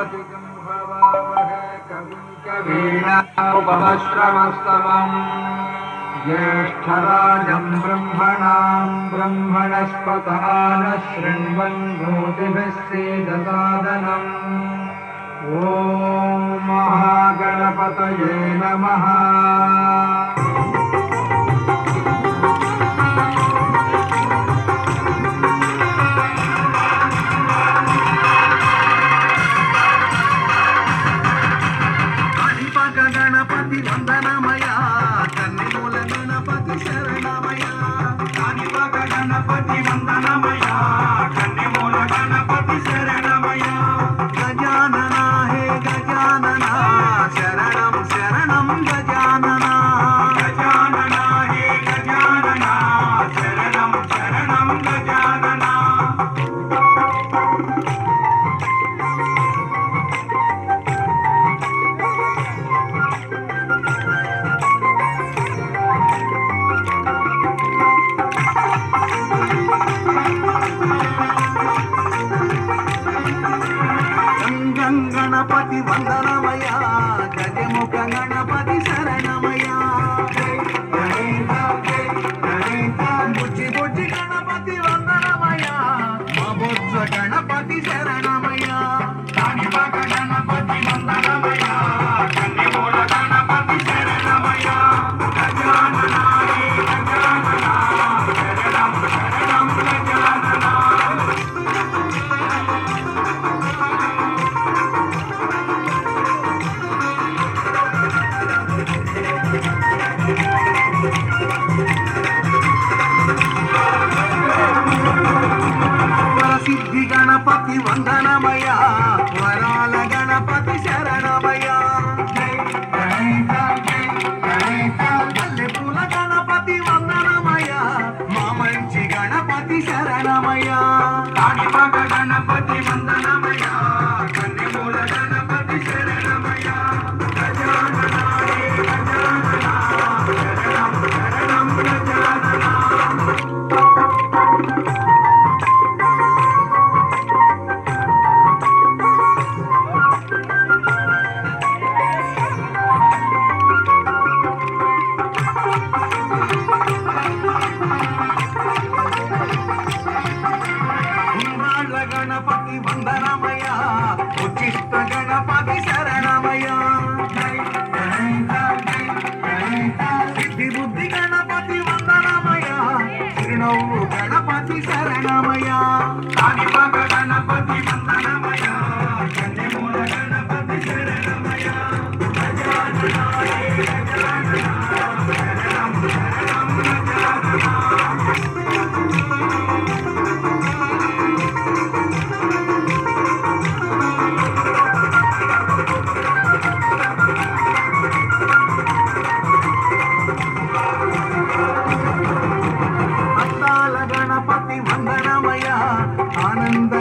कवीनामुपमश्रवस्तमम् ज्येष्ठराजम् ब्रह्मणाम् ब्रह्मणस्पतः नः शृण्वन् नोतिभिः सीदसादनम् ॐ महागणपतये नमः। గణపతి వందనమయ కన్నిమూల గణపతి శరణమయ కాణిపాక గణపతి వందనమయ కన్నిమూల గణపతి శరణమయ గజానన హే గజానన శరణం శరణం గజానన గజానన హే గజానన శరణం శరణం గజానన గణపతి వందనమయ గజముఖ గణపతి శరణమయ బుజ్జి బుజ్జి గణపతి వందనమయ మా బొజ్జ గణపతి శరణమయ కాణిపాక గణపతి వందనమయ కన్నిమూల గణపతి శరణమయ గజానన గజానన శరణం శరణం గజానన సిద్ధి గణపతి వందనమయ వరాల గణపతి శరణమయ మల్లెపూల గణపతి వందనమయ మా మంచి గణపతి శరణమయ కాణిపాక గణపతి వందనమయ కన్నిమూల గణపతి శరణమయ గజానన గజానన శరణం శరణం గజానన గణపతి వందనమయ ఉచిత గణపతి శరణమయ సిద్ధి బుద్ధి గణపతి వందనమయ చిరునవ్వు గణపతి శరణమయ కాణిపాక గణపతి వందనమయ కన్నిమూల గణపతి శరణమయ గజానన గజానన శరణం శరణం గజానన గణపతి వందనమయ ఆనంద